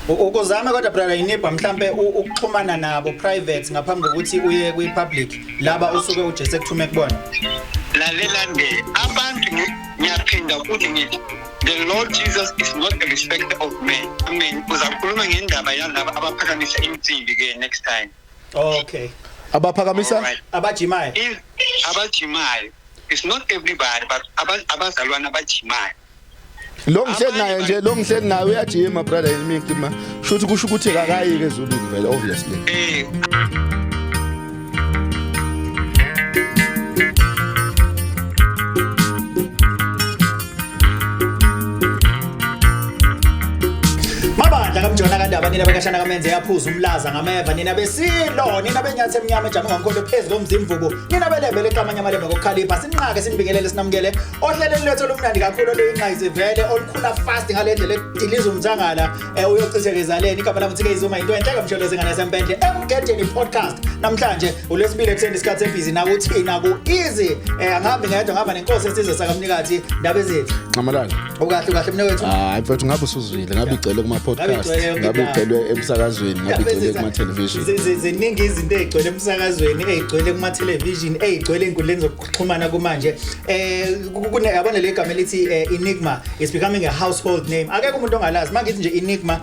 Ukozama kodwa brother inipha mhlambe ukuxhumana nabo private ngaphambi kokuthi uye kwi public laba usuke uJesu ekuthume kubona. Lalelande abantu ngiyaphinda ukuthi ngithi the Lord Jesus is not a respecter of men. I mean uzakhuluma ngendaba yalabo abaphakamisa insimbi ke next time. Okay. Abaphakamisa abajimayo. Abajimayo. It's not everybody but abazalwana abajimayo. Lo ngihleli naye uyajima brother yimi ma shothi kusho ukuthi akayi ke ezulwini vele obviously. Mabandla kamjona kandaba nina bekashana kamenze yaphuza umlaza ngameva nina besilo nina benyathe emnyama ejama ngonkonto phezulu komzimvubu nina belembe leqamanya amalembe ngokukhalipha sinqake sinibingelele sinamukele ohleleni lethu lomnandi kakhulu oluyinqayise vele olukhula fast ngalendlela ediliza umthangala uyochithezaleni igama lami uthike izuma into enhle kamsholo zingane sempendle Emgedeni podcast namhlanje ulesibili ekseni isikhathi ebhizi naku uthina ku easy angahambi ngedwa ngaba nenkosi esizwe sakamnikazi ndaba ezethu ngamalanga ukahle mna wethu hayi mfethu ngabe usuzwile ngabe icele kuma podcast ngabe ucelwe emsakazweni ngabe icele kuma television ziningi izinto ezigcwele emsakazweni ezigcwele kuma television ezigcwele inkundleni zokuxhumana kumanje yabona le gama elithi Enigma is becoming a household name akekho umuntu ongalazi mangithi nje Enigma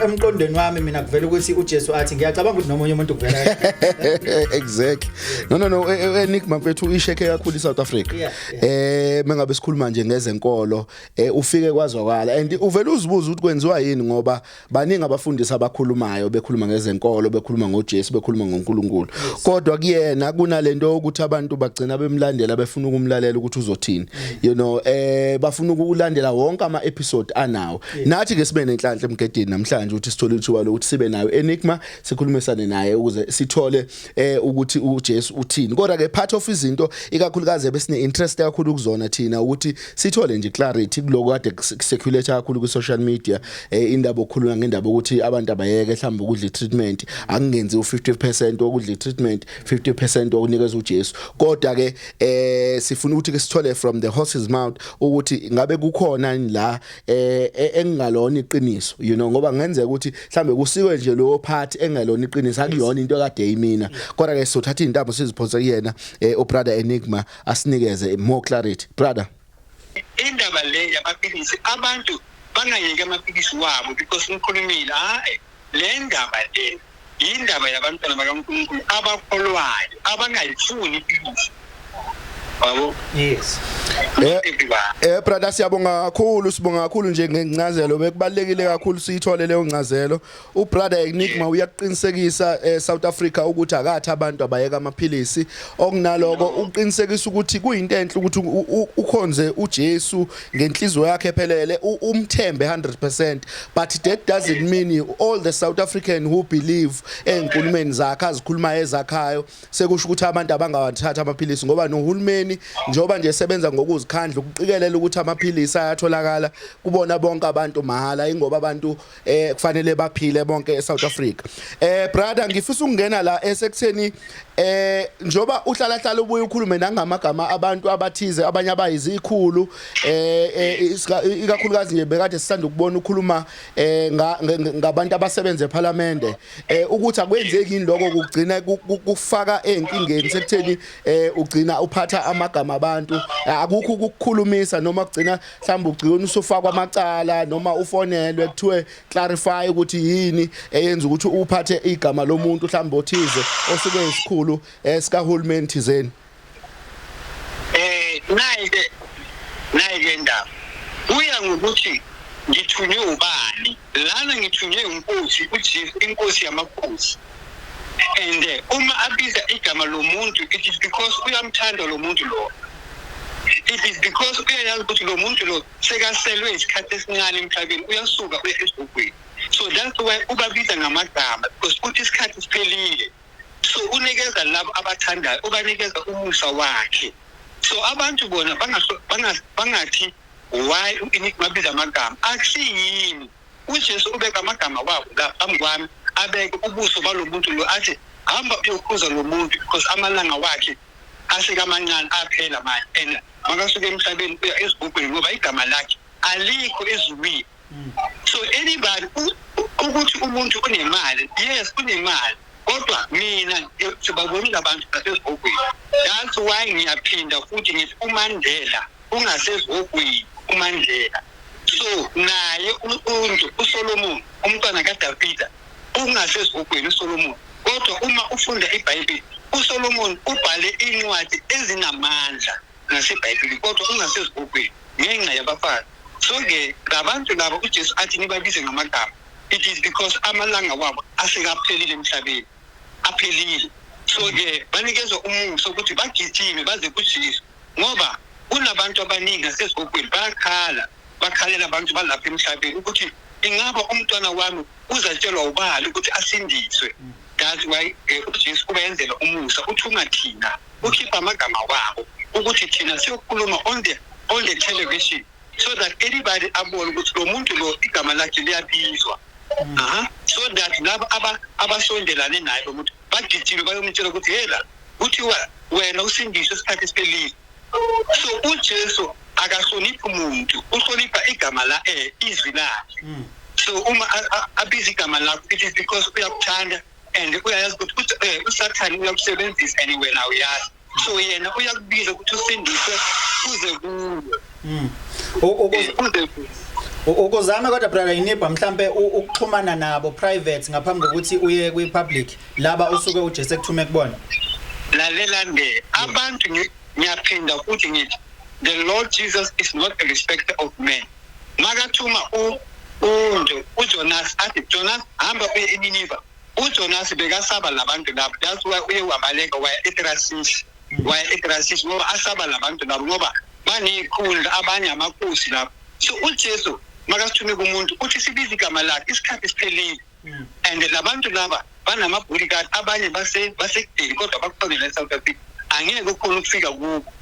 emqondweni wami mina kuvela ukuthi uJesu athi ngiyacabanga ukuthi nomunye umuntu kuvela exactly no Enigma mfethu isheke kakhulu eSouth Africa mengabe sikhuluma nje ngezenkolo ufike kwazwakala and uvela uzibuza ukuthi kwenziwa yini ngoba baningi abafundisi abakhulumayo bekhuluma ngezenkolo bekhuluma ngoJesu bekhuluma ngoNkulunkulu kodwa kuyena kunalento ukuthi abantu bagcina bemlandela befuna ukumlalela ukuthi uzothini you know bafuna ukulandela wonke ama episode anawo nathi ke sibe nenhlanhla Emgedeni namhlanje ukuthi sithole ithuba lokuthi sibe nayo Enigma sikhulumisane naye ukuze sithole ukuthi uJesu uthini kodwa ke part of izinto ikakhulukazi besine interest kakhulu kuzona thina ukuthi sithole nje clarity kuloko kade circulate kakhulu ku social media indaba okhuluma ngendaba ukuthi abantu abayeke mhlawumbe ukudla treatment akungenzi u50% okudla treatment 50% okunikeza uJesu kodwa ke sifuna ukuthi ke sithole from the horse's mouth ukuthi ngabe kukhona la engalona iqiniso you know ngoba ngenzeka ukuthi mhlambe kusikwe nje lo part engalona iqiniso akuyona into kade yimina kodwa ke sothatha indaba siziphonsa kuyena brother Enigma asinikeze more clarity brother. Indaba le yamaphilisi abantu bangayeke amaphilisi wabo because ngikhulumile le ndaba le indaba yabantwana bakaNkulunkulu abakholwayo abangayifuni iphilisi Babo yes brother siyabonga kakhulu nje ngencazelo bekubalekile kakhulu siyithole leyo ncazelo ubrother Enigma uyaqinisekisa South Africa ukuthi akathi abantu abayeka amaphilisi okunaloko uqinisekisa ukuthi kuyinto enhle ukuthi ukhonze uJesu ngenhliziyo yakhe ephelele umthembe 100% but that doesn't mean all the South African who believe enkulumeni zakhe azikhuluma ezakhayo sekusho ukuthi abantu abangawathatha amaphilisi ngoba nohulumeni njoba nje sebenza ngokuzikhandla ukuqikelela ukuthi amaphilisi ayatholakala kubona bonke abantu mahala ingoba abantu kufanele baphile bonke eSouth Africa brother ngifisa ukungena la esekutheni njoba uhlala ubuye ukhulume nangamagama abantu abathize abanye abayizikhulu ikakhulukazi nje bekade sisanda ukubona ukhuluma ngabantu abasebenza eParliament ukuthi akwenzeki yini lokho kugcina kufaka enkingeni sekutheni ugcina uphatha amagama abantu akukho ukukhulumisa noma kugcina mhlawumbe ugcina usufakwa amacala noma ufonelwe kuthiwe clarify ukuthi yini eyenza ukuthi uphathe igama lomuntu mhlawumbe othize osuke isikhulu sikahulumeni thizeni nayi ndaba uya ngokuthi ngithunywe ubani lana ngithunywe inkosi uJesu inkosi yamakhosi and uma abiza igama lomuntu it is because uyamthanda lo muntu lo it is because uyayazi ukuthi lo muntu lo sekaselwe isikhathi esincane emhlabeni uyasuka uye esibhubhweni so that's why ubabiza ngamagama because uthi isikhathi siphelile so unikeza labo abathandayo ubanikeza umusa wakhe so abantu bona bangathi why Enigma biza amagama akusiyini uJesu ubeka amagama wabo la phambi kwami abeke ubuso balomuntu lo athi hamba uyokhuza lo muntu because amalanga wakhe asekamancane aphela manje and makasuke emhlabeni uya esibhubhweni ngoba igama lakhe alikho ezulwini So anybody ukuthi umuntu unemali, yes unemali, kodwa mina sibabonile abantu basezogwini. That's why ngiyaphinda futhi ngithi uMandela ungasezogwini uMandela. So naye uSolomon umntwana kaDavida ungasezogwini uSolomon. Kodwa uma ufunda iBhayibheli uSolomon ubhale incwadi ezinamandla naseBhayibheli kodwa ungasezogwini ngenxa yabafazi. So ke labantu labo uJesu athi nibabize ngamagama. It is because amalanga wabo asekaphelile emhlabeni. Aphelile. So ke banikezwe umusa ukuthi bagijime baze kuJesu ngoba kunabantu abaningi nasezogwini bakhalela abantu balapha emhlabeni ukuthi ingaba umntwana wami uzatshelwa ubali ukuthi asindiswe. That's why uJesu ubayenzela umusa uthi ungathina ukhipha amagama wabo ukuthi thina siyokhuluma on the television so that anybody abone ukuthi lo muntu lo igama lakhe liyabizwa. So that laba abasondelane naye lo muntu bagijime bayomtshela ukuthi yela kuthiwa wena usindiswe isikhathi esiphelile. So uJesu akahloniphi umuntu, uhlonipha igama la izwi lakhe. So uma abiza igama lakho it is because uyakuthanda and uyayazi ukuthi uSathane uyakusebenzisa anyway now uyazi. So yena uyakubiza ukuthi usindiswe kuze kuwe. Ukuzama kodwa brother inibha mhlambe ukuxhumana nabo private ngaphambi kokuthi uye kwi public laba usuke uJesu ekuthume kubona. Lalela nge abantu ngiyaphinda futhi ngithi the Lord Jesus is not a respecter of men. Makathuma uJonas athi Jonas hamba uye eNiniva. uJonas bekasaba labantu labo. That's why uye wabaleka waya eTrasis ngoba asaba labantu labo ngoba banekhulu abanye amakhosi lapho. So uJesu makasithume kumuntu uthi sibiza igama lakhe isikhathi siphelile. And labantu laba banamabhurikati abanye basekudeni kodwa bakufanele eSouth Africa angeke ukhona ukufika kubo.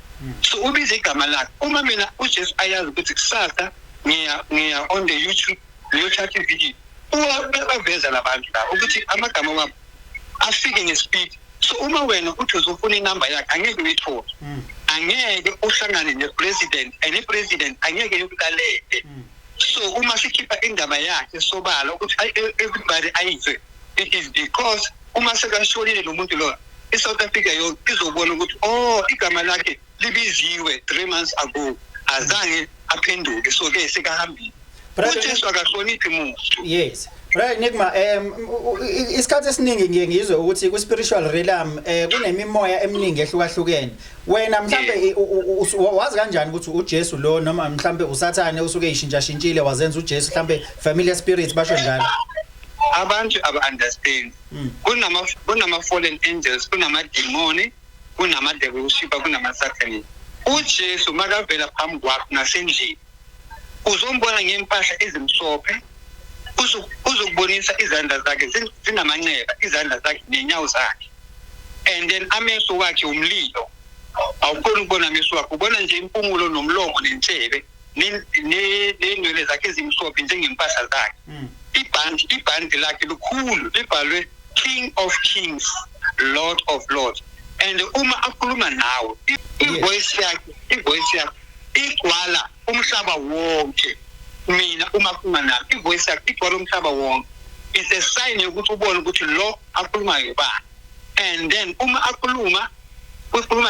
So ubiza igama lakhe. Uma mina uJesu ayazi ukuthi kusasa ngiya on the YouTube ngiyothatha ivideo uyabaveza labantu la ukuthi amagama wabo afike ngespeed. So uma wena uthi uzofuna inamba yakhe angeke uyithole. Angeke uhlangane nepresident and ipresident angeke yokulalele. So uma sikhipha indaba yakhe sobala ukuthi everybody ayizwe, it is because uma sekashonile lo muntu lo eSouth Africa yonke izobona ukuthi igama lakhe libiziwe 3 months ago azange aphenduke so ke sekahambile. uJesu akahloniphi umuntu. Yes. Right Nigma isikhathi esiningi ngiye ngizwe ukuthi ku spiritual realm kunemimoya eminingi ehlukahlukene. Wena mhlambe wazi kanjani ukuthi uJesu lo noma mhlambe uSathane usuke ishintshashintshile wazenza uJesu mhlambe familiar spirits basho njalo? Abantu aba-understand. Kunama fallen angels, kunama demoni, kunama devil worshiper, kunama Sathane. uJesu makavela phambi kwakho nasendlini uzombona ngempahla ezimhlophe. Uzokubonisa izandla zakhe zinamanxeba, izandla zakhe nenyawo zakhe. And then amehlo wakhe umlilo. Awukhona ukubona amehlo wakhe, ubona nje impumulo nomlomo nenhlebe nenwele zakhe ezimhlophe njengempahla zakhe. Ibhandi lakhe lukhulu libhalwe King of Kings, Lord of Lords. And uma akhuluma nawe ivoice yakhe igcwala umhlaba wonke. Mina uma akhuluma nawe ivoice yakhe igcwala umhlaba wonke. It's a sign yokuthi ubone ukuthi lo akhuluma yobani. And then uma akhuluma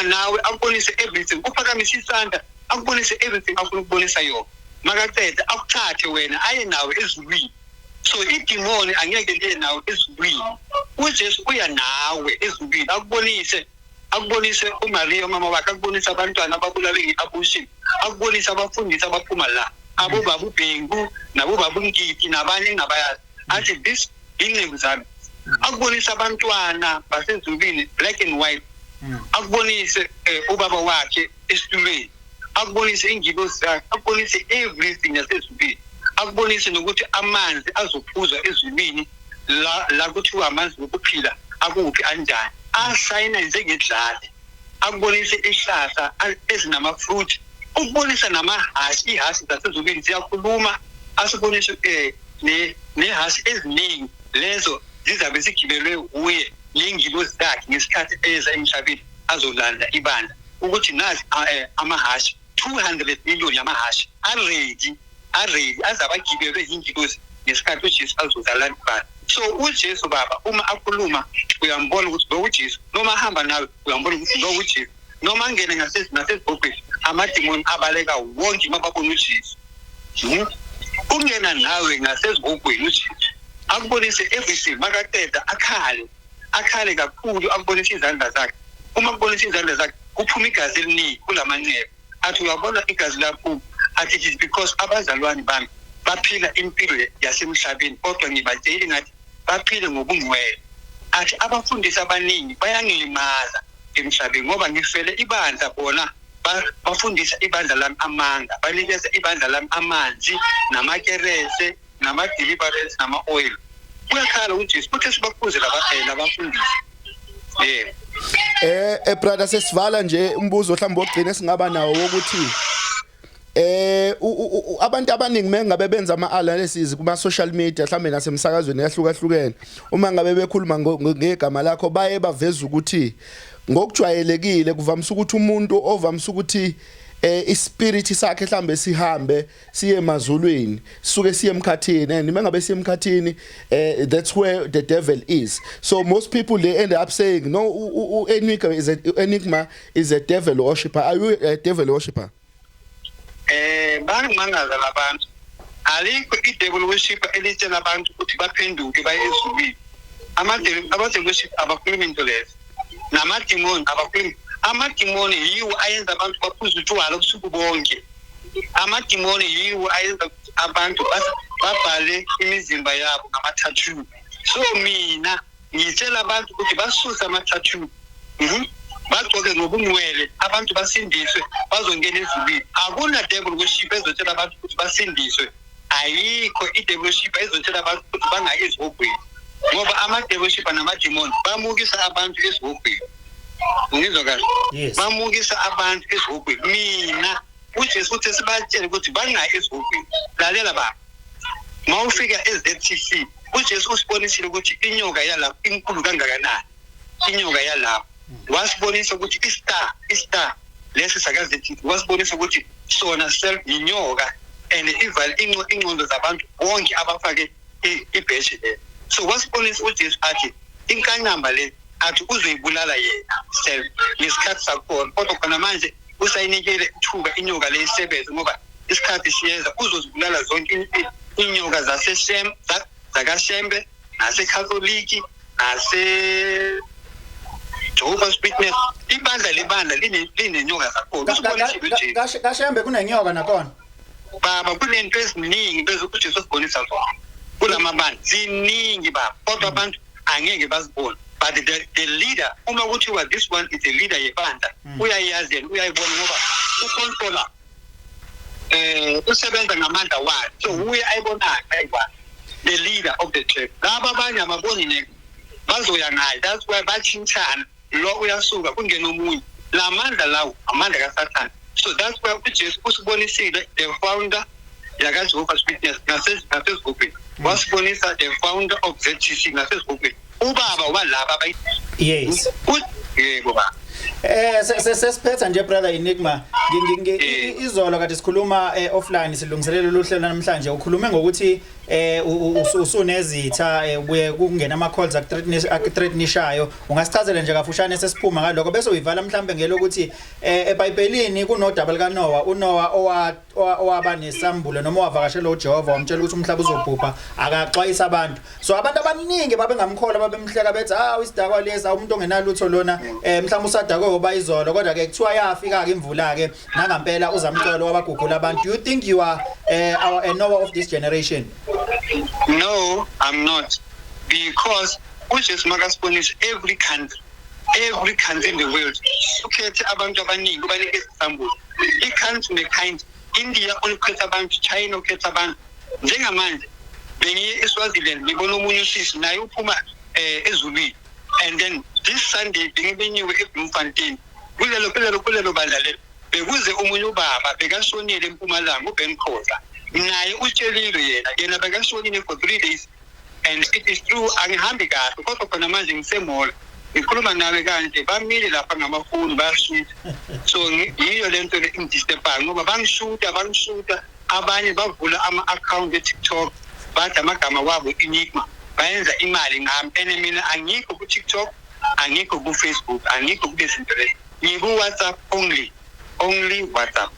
nawe akubonise everything, uphakamisa isandla akubonise everything afuna ukubonisa yona. Makaqeda akuthathe wena aye nawe ezulwini. So idemoni angeke liye nawe ezulwini. uJesu uya nawe ezulwini akubonise uMaria mama wakhe, akubonise abantwana ababulawe ngeabortion, akubonise abafundisi abaphuma la, abobaba uBhengu nabobaba uNgidi nabanye ngabayazi. Athi this inceku zami. Akubonise abantwana basezulwini black and white. Akubonise ubaba wakhe esitulweni. Akubonise ingilosi zakhe, akubonise everything yasezulwini. Akubonise nokuthi amanzi azophuzwa ezulwini la kuthiwa amanzi okuphila akuphi anjani. Asayina njengedlale. Akubonise ihlahla ezinama fruit. Ukubonisa namahashi, ihashi zasezulwini ziyakhuluma. Asibonise nehashi eziningi lezo zizabe zigibelwe uye lengilosi zakhe ngesikhathi eza emhlabeni azolanda ibandla ukuthi nazi amahashi 200 million yamahashi aredi azabagibele ingilosi ngesikhathi uJesu azozalana bani. So uJesu baba uma akhuluma uyambona ukuthi lo uJesu, noma ahamba nawe uyambona ukuthi lo uJesu, noma angene nasezibhokweni amadimoni abaleka wonke mababona uJesu. Ungena nawe ngasezibhokweni uJesu akubonise everything, makaqeda akhale kakhulu, akubonise izandla zakhe. Uma kubonise izandla zakhe kuphuma igazi eliningi kulamanxeba. Athi uyabona igazi lapho, athi it is because abazalwane bami baphila impilo yasemhlabeni kodwa ngibatshela ngathi baphile ngobungcwele. Athi abafundisi abaningi bayangilimaza emhlabeni ngoba ngifele ibandla bona bafundisa ibandla lami amanga, banikeza ibandla lami amanzi namakerese nama-deliverance nama-oil. Uyakhala uJesu futhi sibakuze labafundisi. Brother sesivala nje umbuzo mhlawumbe ogcina singaba nawo ukuthi abantu abaningi mengabe benza ama-analysis kuma social media mhlawumbe nasemsakazweni yahlukahlukene, uma ngabe bekhuluma ngegama lakho baye baveza ukuthi ngokujwayelekile kuvamisa ukuthi umuntu ovamisa ukuthi ispirit sakhe mhlambe sihambe siye emazulwini suke siye emkhathini, and mengabe siye emkhathini that's where the devil is. So most people they end up saying no, Enigma is a devil worshipper. Are you a devil worshipper? Bangimangaza labantu alikho i-devil worshipper elitshela abantu ukuthi baphenduke baye ezulwini. Ama-devil worship abakhulumi into lezo, namadimoni abakhulumi. Amadimoni yiwo ayenza abantu baphuze utshwala ubusuku bonke. Amadimoni yiwo ayenza abantu babhale imizimba yabo ngama-tattoo. So mina ngitshela abantu ukuthi basuse ama-tattoo, bagcoke ngobungcwele, abantu basindiswe bazongena ezulwini. Akuna devil worship ezotshela abantu ukuthi basindiswe. Ayikho i-devil worship ezotshela abantu ukuthi bangayi ezihogweni, ngoba ama-devil worship namadimoni bamukisa abantu ezihogweni. Ngizwa kahle? Yes. Bamukisa abantu ezihogweni. Mina uJesu uthi sibatshele ukuthi bangayi ezihogweni. Lalela baba, mawufika eZTC uJesu usibonisile ukuthi inyoka yalapha inkulu kangakanani. Inyoka yalapha wasibonisa ukuthi istar lesi sakaZTC wasibonisa ukuthi sona self inyoka and ival ingqondo zabantu bonke abafake ibheshi le. So wasibonisa uJesu athi inkanyamba le athi uzoyibulala yena self ngesikhathi sakhona, kodwa khona manje usayinikele ithuba inyoka le isebenze ngoba isikhathi siyeza uzozibulala zonke inyoka zakashembe nasekatholiki nase Jehovah's Witness. Ibandla linenyoka zakhona. Kashembe kunenyoka nakhona. Baba kunento eziningi bese uJesu usibonisa zona. Kulamabandla ziningi baba, kodwa abantu angeke bazibone. But the leader, uma kuthiwa this one is a leader yebandla, uyayazi yena, uyayibona ngoba ucontroller usebenza ngamandla wakhe. So uya ayibonayo ayibona the leader of the church. Laba abanye ababoni ne bazoya ngayo. That's why bachintana lo uyasuka kungena omunye. La mandla lawo amandla kaSathane. So that's why uJesu usibonisile the founder yaka Jehovah's Witness nasezigubhini. Wasibonisa the founder of ZTC nasezigubhini. Ubaba walaba Yes. Yebo baba. Sesiphetha nje brother Enigma, izolo kade sikhuluma offline silungiselela uhlelo namhlanje ukhulume ngokuthi usunezitha buye kungena ama calls akuthreatenishayo. Ungasichazela nje kafushane sesiphuma ngaloko bese uyivala mhlambe ngelokuthi eBhayibhelini kunodaba kaNoah, uNoah owaba nesambulo noma wavakashela uJehova wamtshela ukuthi umhlaba uzobhubha akaxwayisa abantu. So abantu abaningi babengamkhola babemhleka bethi isidakwa lesa umuntu ongenalutho lona mhlawumbe usadakwe ngoba izolo kodwa ke kuthiwa yafika ke imvula ke nangampela uzamcolo wabagugula abantu. Do you think you are a Noah of this generation? No, I'm not, because uJesu makasibonisa every country in the world ukhethe abantu abaningi ubanike isambulo. I-country ne-kind, India ukhethe abantu, China ukhethe abantu. Njengamanje bengiye eSwaziland ngibona omunye usisi naye uphuma ezulwini, and then this Sunday bengibenyiwe eBloemfontein kulelo bandla lelo bekuze omunye ubaba bekashonile eMpumalanga uBenkhoza naye utshelile yena bekashonile for 3 days, and it is true. Angihambi kahle kodwa khona manje ngisemall ngikhuluma nawe kanje bamile lapha ngamafoni bayashuta. So yiyo lento le indisturb ngoba bangishuta abanye bavula ama-account e-TikTok bathi amagama wabo Enigma bayenza imali ngami ene mina angikho ku-TikTok angikho ku-Facebook angikho kulezinto lezi ngiku-WhatsApp only WhatsApp.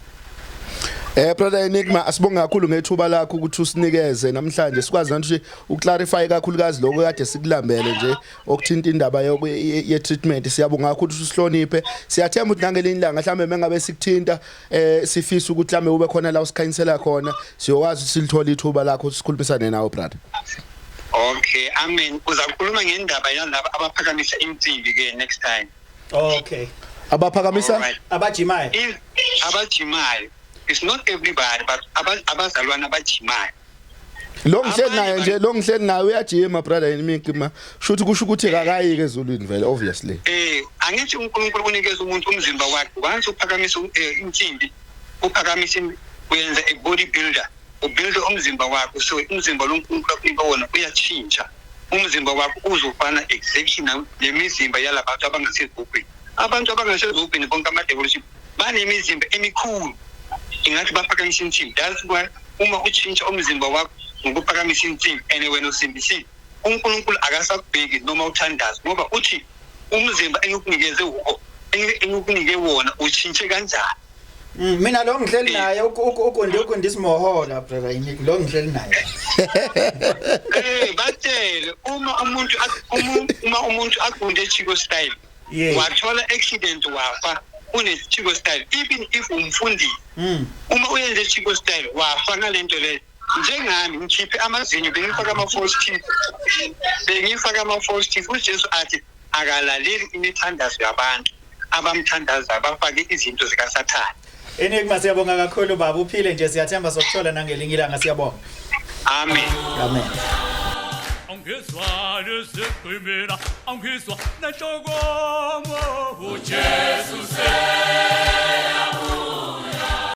Brother Enigma asibonga kakhulu ngethuba lakho ukuthi usinikeze namhlanje sikwazi ukuthi uclarify kakhulukazi lokho kade sikulambele nje okuthinta indaba ye treatment siyabonga kakhulu ukuthi usihloniphe siyathemba ukuthi nangelinye ilanga mhlambe mengabe sikuthinta sifisa ukuthi mhlambe ube khona la usikhanyisela khona siyokwazi ukuthi silithola ithuba lakho sikhulumisane nawe brother. Okay, amen. Uzakhuluma ngendaba yalabo abaphakamisa insimbi ke next time. Okay. Abaphakamisa abajimayo. Abajimayo. It's not everybody but abazalwana abajimayo. Lo ngihleli naye uyajima brother Enigma shothi kusho ukuthi akayike ezulwini vele obviously. Angithi uNkulunkulu unikeza umuntu umzimba wakhe once uphakamisa insimbi uphakamisa uyenza a bodybuilder ubuild umzimba wakho so umzimba loNkulunkulu akunika wona uyatshintsha umzimba wakho uzofana exactly nemizimba yalabantu abangasezibhubhini. Abantu abangasezibhubhini bonke ama-devolution banemizimba emikhulu ingathi baphakamisa insimbi. That's why uma utshintsha umzimba wakho ngokuphakamisa insimbi and wena usimbisile uNkulunkulu akasakubheki noma uthandaza ngoba uthi umzimba engikunikeze wona utshintshe kanjani. Mina lo ngihleli naye ukundisa mohola brother Enigma lo ngihleli naye. Batele uma umuntu akunde Chico style wathola accident wafa une Chico style even if umfundi uma uyenze Chico style wafa ngalento le njengami ngikhiphe amazinyo bengifaka ama-false teeth uJesu athi akalaleli imithandazo yabantu abamthandaza bafake izinto zikaSathane. Enigma siyabonga kakhulu baba uphile nje siyathemba sokuthola nangelinye ilanga siyabonga. Amen. Amen. Angizwa lesiqhimela angizwa nenhlokomo uJesu